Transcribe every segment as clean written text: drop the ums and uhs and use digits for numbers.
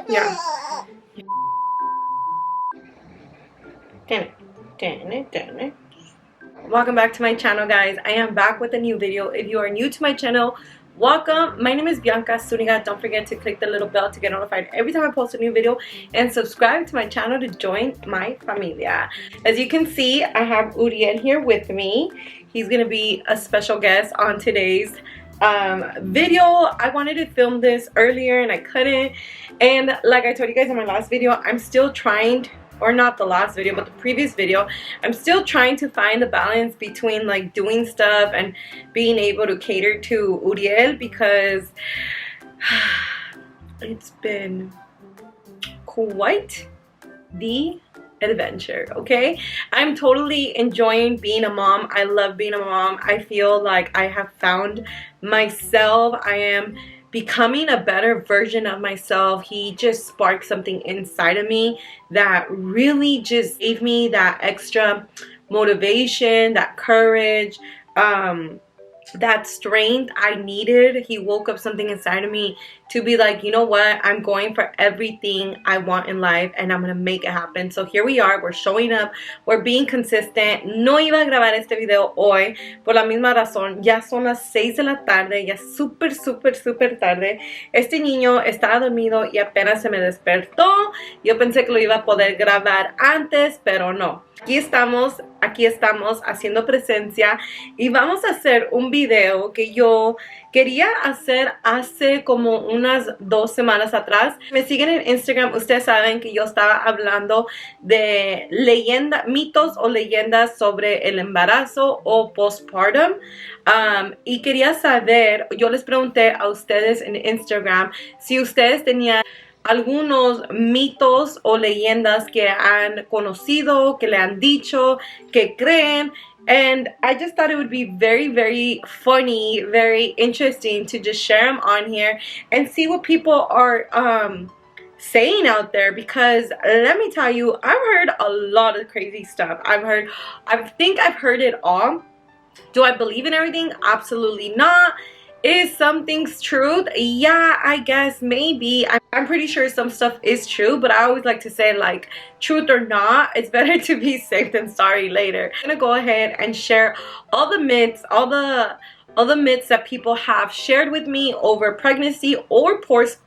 Yeah. Damn it. Welcome back to my channel, guys. I am back with a new video. If you are new to my channel, welcome. My name is Bianca Zuniga. Don't forget to click the little bell to get notified every time I post a new video, and subscribe to my channel to join my familia. As you can see, I have Uriel here with me. He's gonna be a special guest on today's video. I wanted to film this earlier and I couldn't, and like I told you guys in my last video, I'm still trying, or not the last video but the previous video, I'm still trying to find the balance between like doing stuff and being able to cater to Uriel, because it's been quite the adventure. Okay, I'm totally enjoying being a mom. I love being a mom. I feel like I have found myself. I am becoming a better version of myself. He just sparked something inside of me that really just gave me that extra motivation, that courage, that strength I needed. He woke up something inside of me to be like, you know what, I'm going for everything I want in life and I'm gonna make it happen. So here we are, we're showing up, we're being consistent. No iba a grabar este video hoy por la misma razón. Ya son las 6 de la tarde, ya súper tarde. Este niño estaba dormido y apenas se me despertó. Yo pensé que lo iba a poder grabar antes, pero no. Aquí estamos haciendo presencia y vamos a hacer un video que yo quería hacer hace como unas 2 semanas atrás. Me siguen en Instagram, ustedes saben que yo estaba hablando de mitos o leyendas sobre el embarazo o postpartum, y quería saber, yo les pregunté a ustedes en Instagram si ustedes tenían algunos mitos o leyendas que han conocido, que le han dicho, que creen. And I just thought it would be very funny, very interesting to just share them on here and see what people are saying out there, because let me tell you, I've heard a lot of crazy stuff. I think I've heard it all. Do I believe in everything? Absolutely not. Is some things truth? Yeah, I guess maybe. I'm pretty sure some stuff is true, but I always like to say, like, truth or not, it's better to be safe than sorry later. I'm gonna go ahead and share all the myths, all the myths that people have shared with me over pregnancy or postpartum.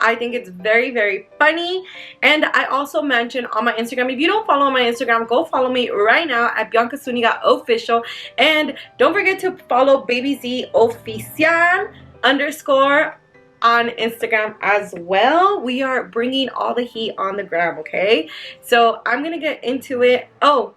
I think it's very funny. And I also mentioned on my Instagram, if you don't follow my Instagram, go follow me right now at Bianca Zuniga Official, and don't forget to follow Baby Z Oficial _ on Instagram as well. We are bringing all the heat on the gram, okay? So I'm gonna get into it. Oh,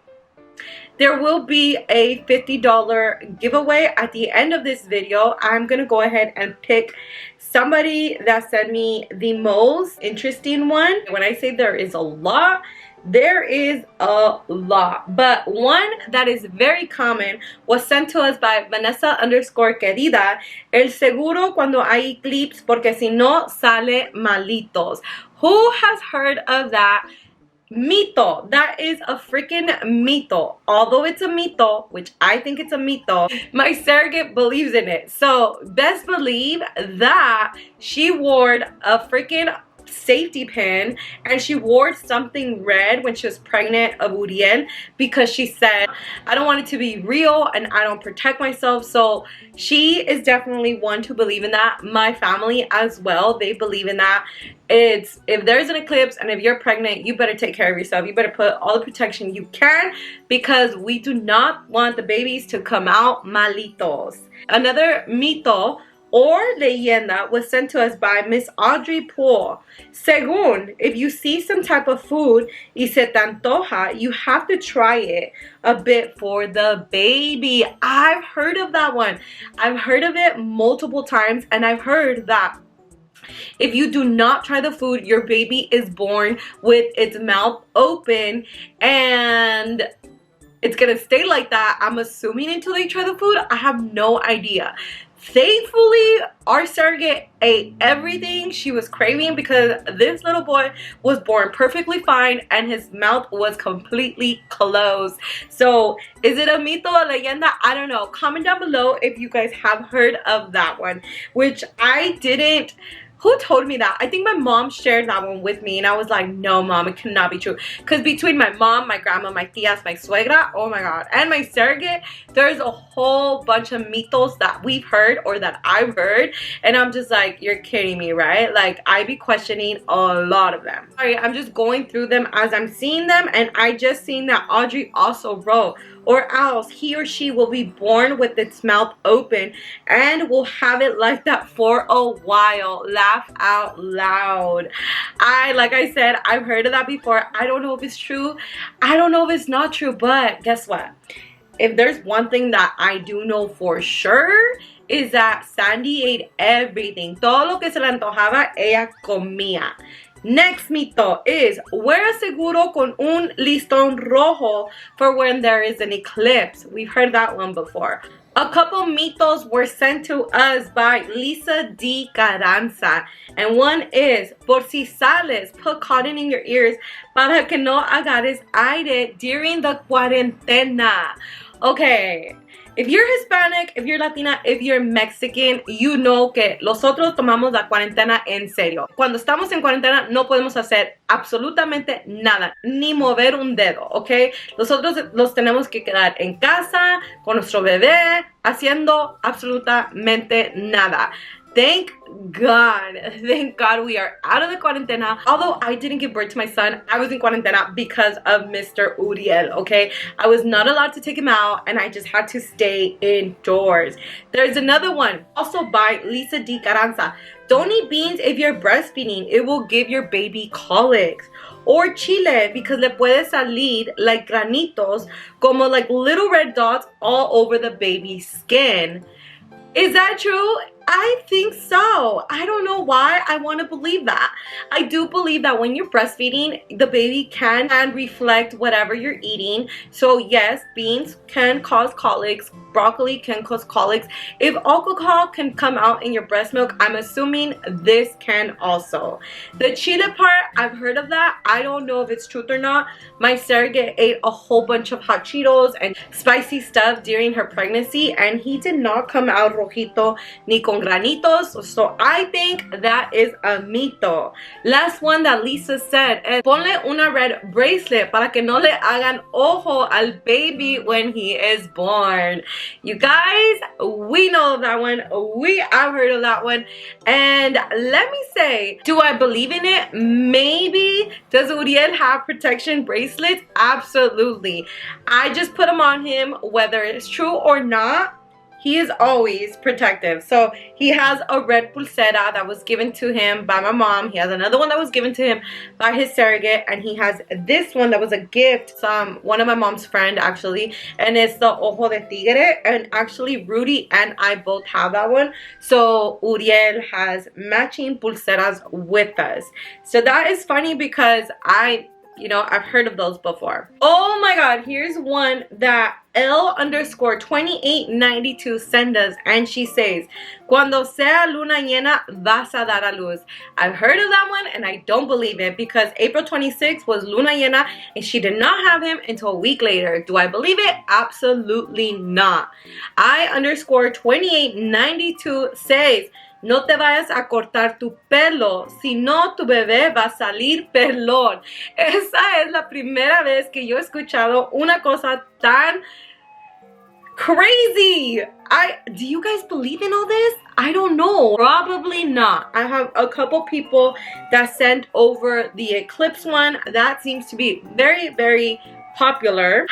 there will be a $50 giveaway at the end of this video. I'm gonna go ahead and pick somebody that sent me the most interesting one. When I say there is a lot, there is a lot, but one that is very common was sent to us by Vanessa _ querida. El seguro cuando hay eclipse, porque si no sale malitos. Who has heard of that mito? That is a freaking mito. Although it's a mito, which I think it's a mito, my surrogate believes in it. So best believe that she wore a freaking safety pin, and she wore something red when she was pregnant of Uriel, because she said, I don't want it to be real and I don't protect myself. So she is definitely one to believe in that. My family as well, they believe in that. It's, if there's an eclipse and if you're pregnant, you better take care of yourself. You better put all the protection you can, because we do not want the babies to come out malitos. Another mito or leyenda was sent to us by Miss Audrey Poole. Según, if you see some type of food y se te antoja, you have to try it a bit for the baby. I've heard of that one. I've heard of it multiple times, and I've heard that if you do not try the food, your baby is born with its mouth open, and it's gonna stay like that, I'm assuming, until they try the food. I have no idea. Thankfully, our surrogate ate everything she was craving, because this little boy was born perfectly fine and his mouth was completely closed. So is it a mito or leyenda? I don't know. Comment down below if you guys have heard of that one, which I didn't. Who told me that? I think my mom shared that one with me, and I was like, no, mom, it cannot be true. Because between my mom, my grandma, my tias, my suegra, oh my god, and my surrogate, there's a whole bunch of mitos that we've heard or that I've heard, and I'm just like, you're kidding me, right? Like, I be questioning a lot of them. Sorry, I'm just going through them as I'm seeing them, and I just seen that Audrey also wrote, or else he or she will be born with its mouth open and will have it like that for a while. Laugh out loud. Like I said, I've heard of that before. I don't know if it's true. I don't know if it's not true, but guess what? If there's one thing that I do know for sure, is that Sandy ate everything. Todo lo que se le antojaba, ella comía. Next mito is, wear a seguro con un listón rojo for when there is an eclipse. We've heard that one before. A couple mitos were sent to us by Lisa D. Carranza. And one is, por si sales, put cotton in your ears para que no agarres aire during the cuarentena. Okay. If you're Hispanic, if you're Latina, if you're Mexican, you know que nosotros tomamos la cuarentena en serio. Cuando estamos en cuarentena no podemos hacer absolutamente nada, ni mover un dedo, ¿ok? Nosotros nos tenemos que quedar en casa con nuestro bebé haciendo absolutamente nada. Thank God we are out of the cuarentena. Although I didn't give birth to my son, I was in cuarentena because of Mr. Uriel, okay? I was not allowed to take him out and I just had to stay indoors. There's another one, also by Lisa D. Carranza. Don't eat beans if you're breastfeeding. It will give your baby colics. Or chile, because le puede salir like granitos, como like little red dots all over the baby's skin. Is that true? I think so. I don't know why I want to believe that. I do believe that when you're breastfeeding, the baby can reflect whatever you're eating. So yes, beans can cause colics. Broccoli can cause colics. If alcohol can come out in your breast milk, I'm assuming this can also. The chile part, I've heard of that. I don't know if it's truth or not. My surrogate ate a whole bunch of hot Cheetos and spicy stuff during her pregnancy, and he did not come out rojito ni con granitos. So I think that is a mito. Last one that Lisa said is, ponle una red bracelet para que no le hagan ojo al baby when he is born. You guys, we know that one. I've heard of that one. And let me say, do I believe in it? Maybe. Does Uriel have protection bracelets? Absolutely. I just put them on him, whether it's true or not. He is always protective. So he has a red pulsera that was given to him by my mom. He has another one that was given to him by his surrogate. And he has this one that was a gift from one of my mom's friend, actually. And it's the Ojo de Tigre. And actually, Rudy and I both have that one. So Uriel has matching pulseras with us. So that is funny because I've heard of those before. Oh my god, here's one that L_2892 sent us, and she says, cuando sea luna llena vas a dar a luz. I've heard of that one and I don't believe it because April 26th was luna llena and she did not have him until a week later. Do I believe it? Absolutely not. I_2892 says, no te vayas a cortar tu pelo, si no tu bebé va a salir pelón. Esa es la primera vez que yo he escuchado una cosa tan crazy. Do you guys believe in all this? I don't know. Probably not. I have a couple people that sent over the eclipse one. That seems to be very, very popular.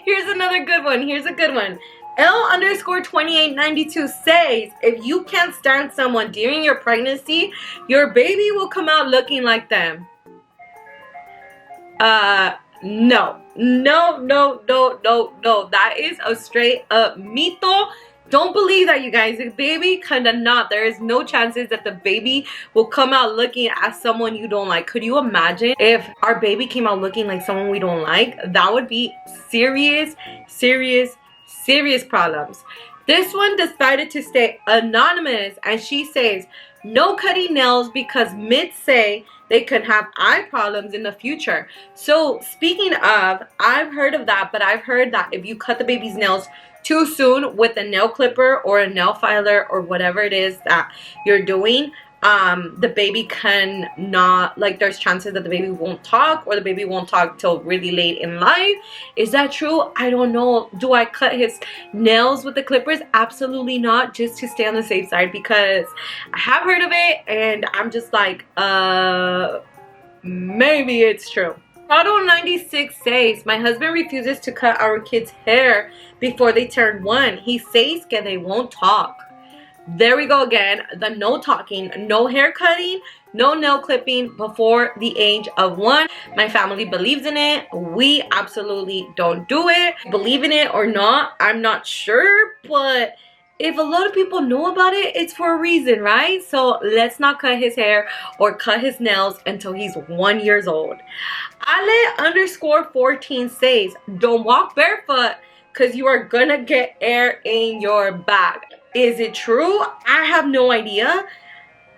Here's another good one. Here's a good one. L_2892 says, if you can't stand someone during your pregnancy, your baby will come out looking like them. No. That is a straight up mito. Don't believe that, you guys. The baby cannot. There is no chances that the baby will come out looking at someone you don't like. Could you imagine if our baby came out looking like someone we don't like? That would be serious problems. This one decided to stay anonymous, and she says, no cutting nails because myths say they could have eye problems in the future. So speaking of, I've heard of that, but I've heard that if you cut the baby's nails too soon with a nail clipper or a nail filer or whatever it is that you're doing, the baby can not, like, there's chances that the baby won't talk, or the baby won't talk till really late in life. Is that true? I don't know. Do I cut his nails with the clippers? Absolutely not, just to stay on the safe side, because I have heard of it and I'm just like, maybe it's true. Prado 96 says, my husband refuses to cut our kids' hair before they turn 1. He says que they won't talk. There we go again. The no talking, no hair cutting, no nail clipping before the age of 1. My family believes in it. We absolutely don't do it. Believe in it or not, I'm not sure, but if a lot of people know about it, it's for a reason, right? So let's not cut his hair or cut his nails until he's 1 year old. Ale_14 says, don't walk barefoot because you are gonna get air in your back. Is it true? I have no idea.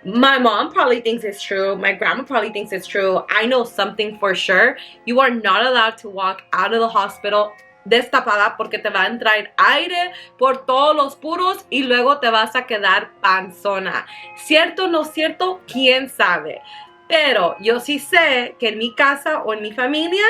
My mom probably thinks it's true. My grandma probably thinks it's true. I know something for sure. You are not allowed to walk out of the hospital destapada porque te va a entrar aire por todos los poros y luego te vas a quedar panzona. ¿Cierto o no cierto? ¿Quién sabe? Pero yo sí sé que en mi casa o en mi familia,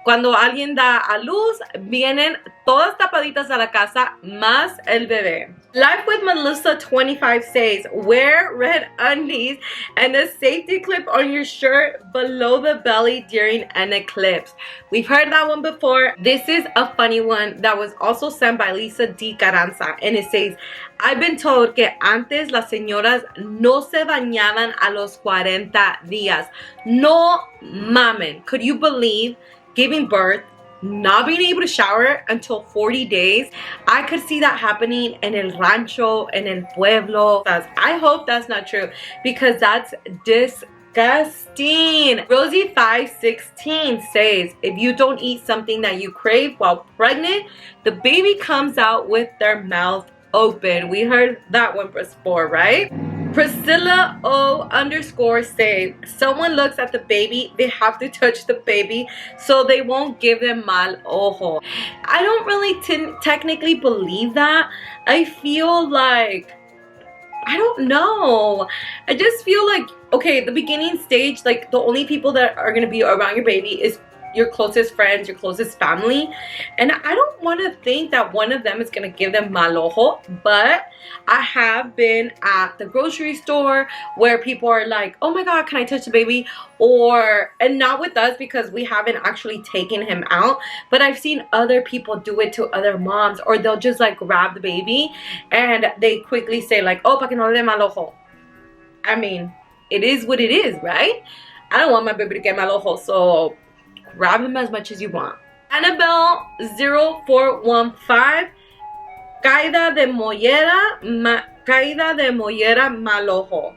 cuando alguien da a luz, vienen todas tapaditas a la casa, más el bebé. Life with Melissa 25 says, wear red undies and a safety clip on your shirt below the belly during an eclipse. We've heard that one before. This is a funny one that was also sent by Lisa D. Carranza, and it says, I've been told que antes las señoras no se bañaban a los 40 días. No mamen. Could you believe giving birth, not being able to shower until 40 days? I could see that happening in el rancho, in el pueblo. I hope that's not true, because that's disgusting. Rosie 516 says, if you don't eat something that you crave while pregnant, the baby comes out with their mouth open. We heard that one before, right? Priscilla O_ says, someone looks at the baby, they have to touch the baby so they won't give them mal ojo. I don't really technically believe that. I feel like, I don't know. I just feel like, okay, the beginning stage, like the only people that are going to be around your baby is your closest friends, your closest family, and I don't want to think that one of them is going to give them mal ojo. But I have been at the grocery store where people are like, oh my god, can I touch the baby? Or, and not with us because we haven't actually taken him out, but I've seen other people do it to other moms, or they'll just like grab the baby and they quickly say like, oh, pa que no le dé mal ojo. I mean, it is what it is, right? I don't want my baby to get mal ojo, so grab him as much as you want. Annabelle 0415, caída de mollera mal ojo.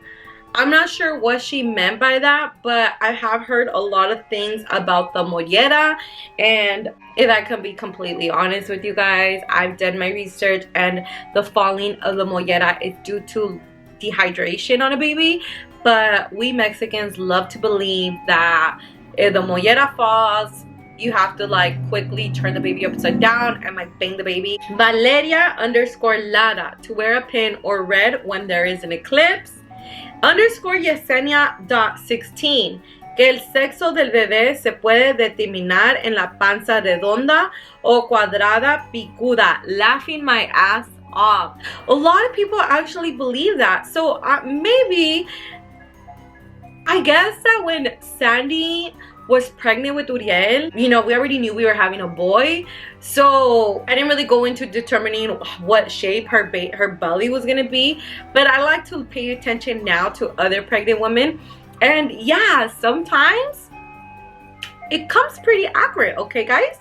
I'm not sure what she meant by that, but I have heard a lot of things about the mollera, and if I can be completely honest with you guys, I've done my research, and the falling of the mollera is due to dehydration on a baby. But we Mexicans love to believe that if the mollera falls, you have to like quickly turn the baby upside down and like bang the baby. Valeria_Lara, to wear a pin or red when there is an eclipse. Yesenia.16, que el sexo del bebé se puede determinar en la panza redonda o cuadrada picuda. Laughing my ass off. A lot of people actually believe that. So maybe, I guess that when Sandy was pregnant with Uriel, you know, we already knew we were having a boy, so I didn't really go into determining what shape her belly was gonna be. But I like to pay attention now to other pregnant women, and yeah, sometimes it comes pretty accurate. Okay guys,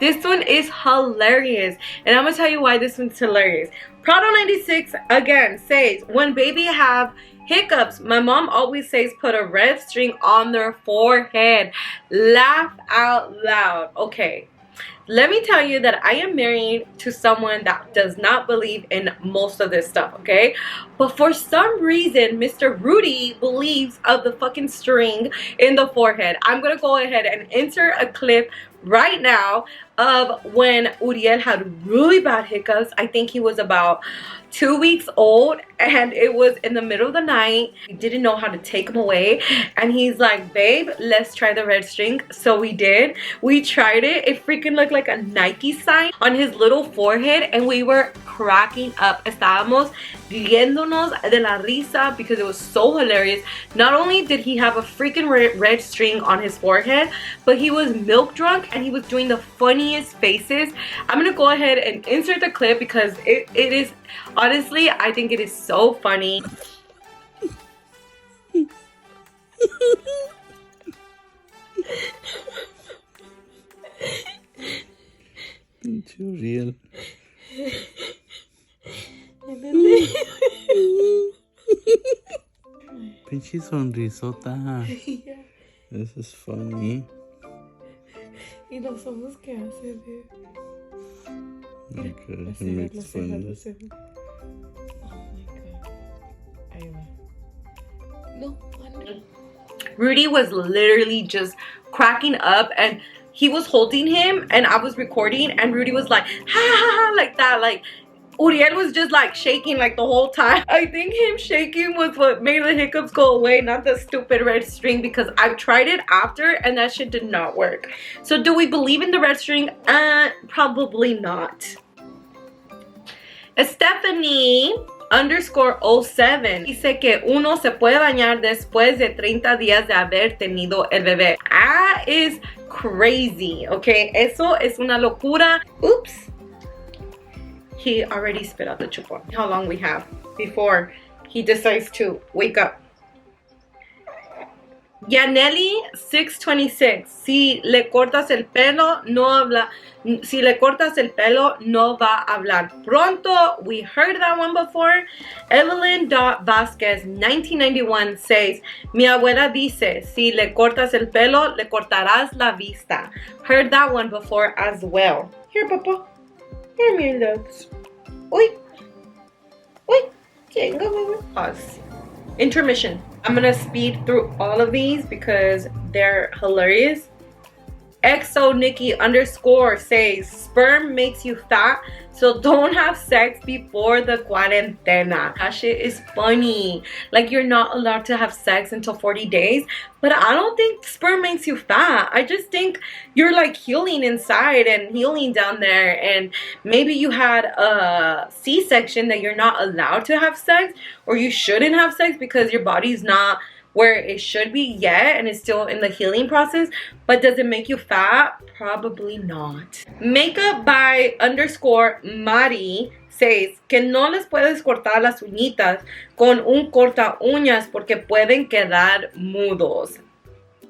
this one is hilarious, and I'm gonna tell you why this one's hilarious. Prado96 again says, when baby have hiccups, my mom always says put a red string on their forehead. Laugh out loud. Okay, let me tell you that I am married to someone that does not believe in most of this stuff, okay? But for some reason, Mr. Rudy believes of the fucking string in the forehead. I'm gonna go ahead and insert a clip right now of when Uriel had really bad hiccups. I think he was about 2 weeks old, and it was in the middle of the night. We didn't know how to take him away, and he's like, babe, let's try the red string. So we did. We tried it. It freaking looked like a Nike sign on his little forehead, and we were cracking up. Estábamos riéndonos de la risa because it was so hilarious. Not only did he have a freaking red string on his forehead, but he was milk drunk, and he was doing the funniest faces. I'm gonna go ahead and insert the clip because it is, honestly, I think it is so funny. Too real. Pinche sonrisota. Yeah. This is funny. Y los ojos que hace, babe. Okay, he makes fun of this. Oh my god. Ahí va. No wonder. Rudy was literally just cracking up, and he was holding him, and I was recording, and Rudy was like, ha ha ha, like that. Like, Uriel was just like shaking like the whole time. I think him shaking was what made the hiccups go away, not the stupid red string, because I've tried it after and that shit did not work. So do we believe in the red string? Probably not. Stephanie _07 dice que uno se puede bañar después de 30 días de haber tenido el bebé. That is crazy, okay? Eso es una locura. Oops. He already spit out the chupón. How long we have before he decides to wake up. Yaneli 626. Si le cortas el pelo, no habla. Si le cortas el pelo, no va a hablar pronto. We heard that one before. Evelyn Vasquez 1991 says, mi abuela dice, si le cortas el pelo, le cortarás la vista. Heard that one before as well. Here, Papa. Here, my loves. Uy. Uy. Okay, go. Pause. Intermission. I'm gonna speed through all of these because they're hilarious. XO Nikki _ says, sperm makes you fat, so don't have sex before the cuarentena. That shit is funny. Like, you're not allowed to have sex until 40 days, but I don't think sperm makes you fat. I just think you're like healing inside and healing down there, and maybe you had a C-section that you're not allowed to have sex, or you shouldn't have sex because your body's not where it should be yet and it's still in the healing process. But does it make you fat? Probably not. Makeup by _Mari says que no les puedes cortar las uñitas con un corta uñas porque pueden quedar mudos.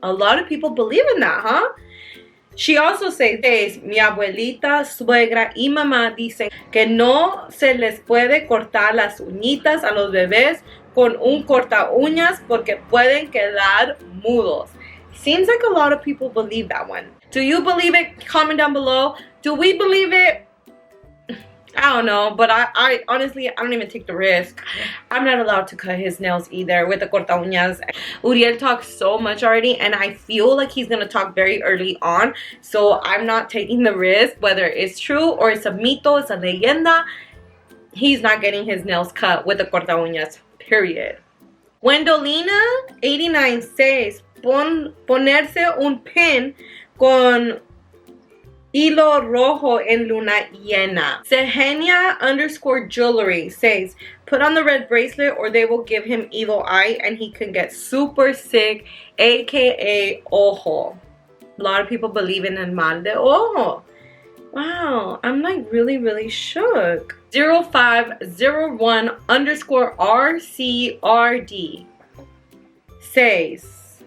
A lot of people believe in that, huh? She also says, mi abuelita, suegra y mamá dicen que no se les puede cortar las uñitas a los bebés con un corta uñas porque pueden quedar mudos. Seems like a lot of people believe that one. Do you believe it? Comment down below. Do we believe it? I don't know, but I honestly, I don't even take the risk. I'm not allowed to cut his nails either with the corta uñas. Uriel talks so much already, and I feel like he's gonna talk very early on, so I'm not taking the risk, whether it's true or it's a mito, it's a leyenda. He's not getting his nails cut with the corta uñas, period. Wendolina 89 says, ponerse un pin con hilo rojo en luna llena. Sehenia _jewelry says, put on the red bracelet or they will give him evil eye and he can get super sick, aka ojo. A lot of people believe in el mal de ojo. Wow, I'm like really shook. 0501 _RCRD says,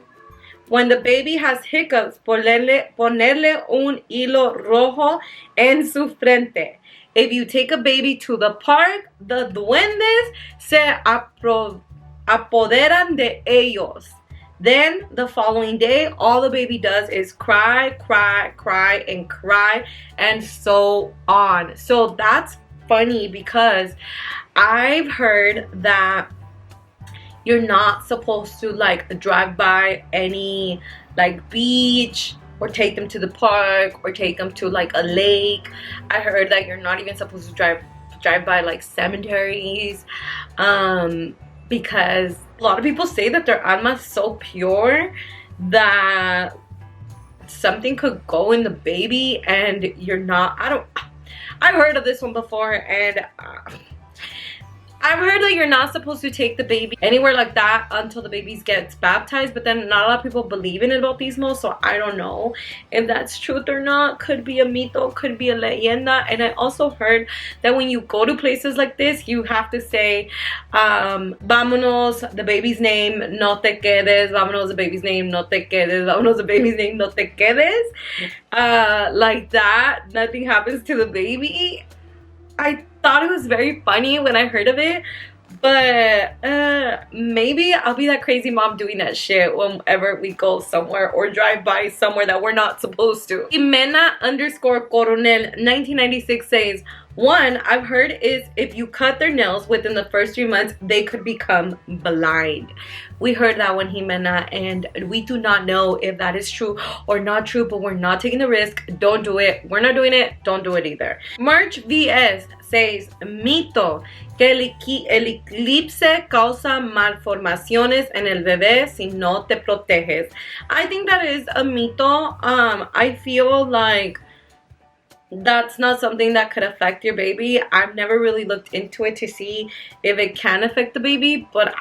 when the baby has hiccups, ponerle un hilo rojo en su frente. If you take a baby to the park, the duendes se apoderan de ellos. Then the following day, all the baby does is cry, and so on. So that's funny because I've heard that you're not supposed to like drive by any like beach or take them to the park or take them to like a lake. I heard that you're not even supposed to drive by like cemeteries, because a lot of people say that their alma's so pure that something could go in the baby and you're not, I've heard of this one before, and I've heard that you're not supposed to take the baby anywhere like that until the baby gets baptized, but then not a lot of people believe in it bautismo, so I don't know if that's truth or not. Could be a mito, could be a leyenda. And I also heard that when you go to places like this, you have to say, vámonos, the baby's name, no te quedes, vámonos, the baby's name, no te quedes, vámonos, the baby's name, no te quedes. Like that, nothing happens to the baby. I thought it was very funny when I heard of it, but maybe I'll be that crazy mom doing that shit whenever we go somewhere or drive by somewhere that we're not supposed to. Jimena_Coronel 1996 says, one I've heard is if you cut their nails within the first 3 months, they could become blind. We heard that one, Jimena, and we do not know if that is true or not true, but we're not taking the risk. Don't do it. We're not doing it. Don't do it either. March VS says, mito, que el eclipse causa malformaciones en el bebé si no te proteges. I think that is a mito. I feel like that's not something that could affect your baby. I've never really looked into it to see if it can affect the baby, but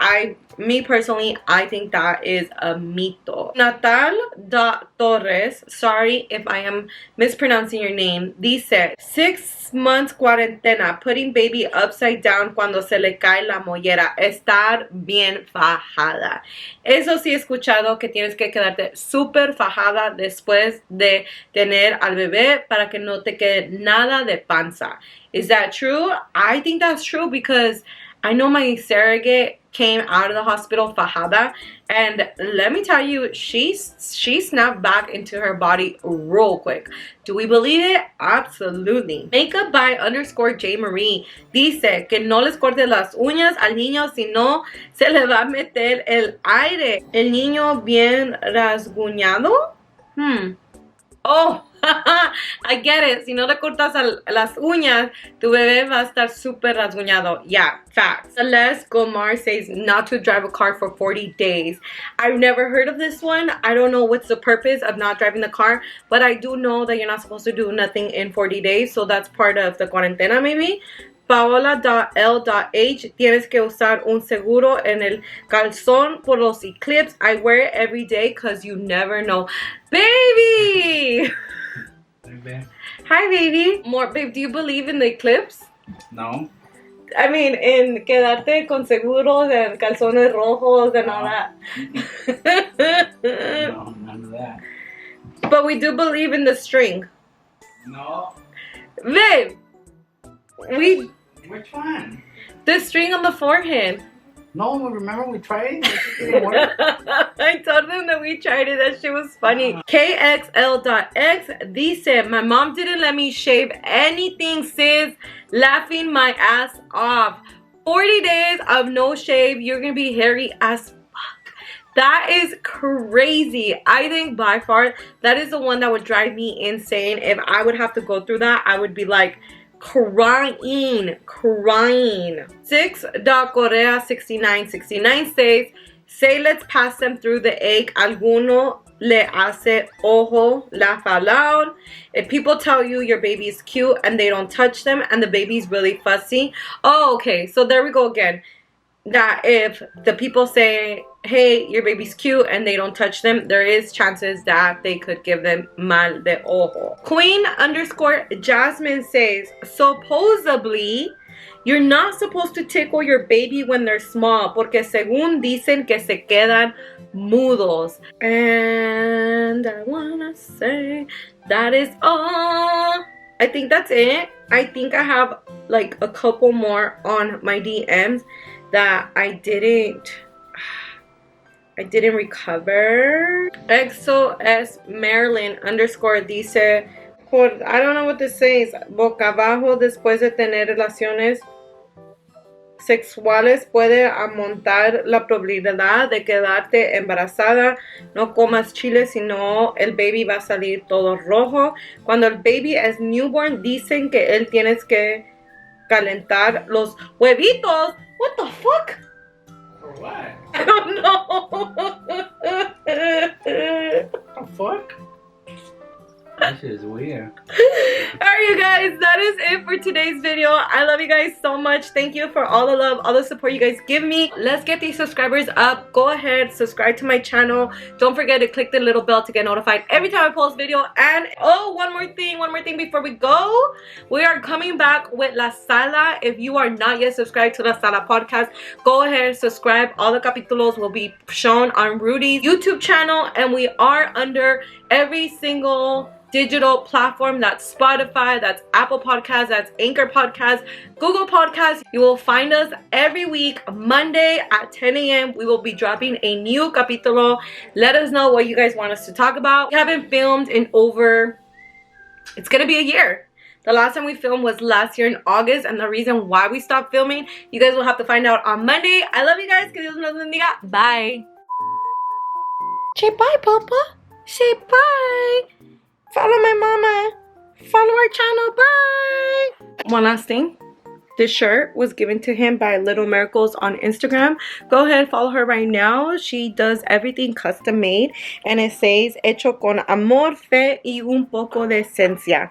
me personally, I think that is a mito. Natal.Torres, sorry if I am mispronouncing your name, dice, 6 months cuarentena, putting baby upside down cuando se le cae la mollera, estar bien fajada. Eso sí he escuchado, que tienes que quedarte súper fajada después de tener al bebé para que no te quede nada de panza. Is that true? I think that's true because I know my surrogate came out of the hospital fajada, and let me tell you, she snapped back into her body real quick. Do we believe it? Absolutely. Makeup by _J Marie dice que no les cortes las uñas al niño, si no se le va a meter el aire. El niño bien rasguñado. Oh, I get it. Si no le cortas las uñas, tu bebé va a estar súper rasguñado. Yeah, facts. Celeste Gomar says not to drive a car for 40 days. I've never heard of this one. I don't know what's the purpose of not driving the car, but I do know that you're not supposed to do nothing in 40 days, so that's part of the cuarentena maybe. Paola.L.H. Tienes que usar un seguro en el calzón por los eclipses. I wear it every day because you never know. Baby! Hi, baby. More, babe, do you believe in the eclipse? No. I mean, in quedarte con seguros and calzones rojos and all that. No, none of that. But we do believe in the string. No. Babe! Which one? The string on the forehead. No, remember we tried it? It didn't work. I told them that we tried it. That shit was funny. KXL.X dice, my mom didn't let me shave anything, sis. Laughing my ass off. 40 days of no shave. You're gonna be hairy as fuck. That is crazy. I think by far that is the one that would drive me insane. If I would have to go through that, I would be like crying. 6.Korea6969 says, say let's pass them through the egg. Alguno le hace ojo la falón. If people tell you your baby is cute and they don't touch them and the baby's really fussy. Oh, okay. So there we go again. That if the people say, hey, your baby's cute and they don't touch them, there is chances that they could give them mal de ojo. Queen_Jasmine says, supposedly you're not supposed to tickle your baby when they're small porque según dicen que se quedan mudos. And I wanna say that is all. I think that's it. I think I have like a couple more on my DMs that I didn't recover. XOS Marilyn _ dice, I don't know what this says. Boca abajo después de tener relaciones sexuales puede aumentar la probabilidad de quedarte embarazada. No comas chile, sino el baby va a salir todo rojo. Cuando el baby es newborn, dicen que él tienes que calentar los huevitos. What the fuck? For what? I don't know. What the fuck? This is weird. Alright, you guys, that is it for today's video. I love you guys so much. Thank you for all the love, all the support you guys give me. Let's get these subscribers up. Go ahead, subscribe to my channel. Don't forget to click the little bell to get notified every time I post video. And oh, one more thing before we go. We are coming back with La Sala. If you are not yet subscribed to La Sala podcast, go ahead, subscribe. All the capítulos will be shown on Rudy's YouTube channel, and we are under every single digital platform. That's Spotify, that's Apple Podcasts, that's Anchor Podcasts, Google Podcasts. You will find us every week, Monday at 10 a.m. We will be dropping a new capítulo. Let us know what you guys want us to talk about. We haven't filmed in over, it's gonna be a year. The last time we filmed was last year in August, and the reason why we stopped filming, you guys will have to find out on Monday. I love you guys. Que Dios nos bendiga. Bye. Say bye, Papa. Say bye. Follow my mama. Follow our channel. Bye. One last thing. This shirt was given to him by Little Miracles on Instagram. Go ahead, follow her right now. She does everything custom made. And it says, hecho con amor, fe y un poco de esencia.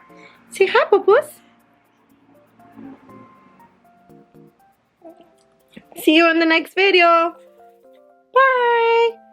Say hi, Pupus. See you in the next video. Bye.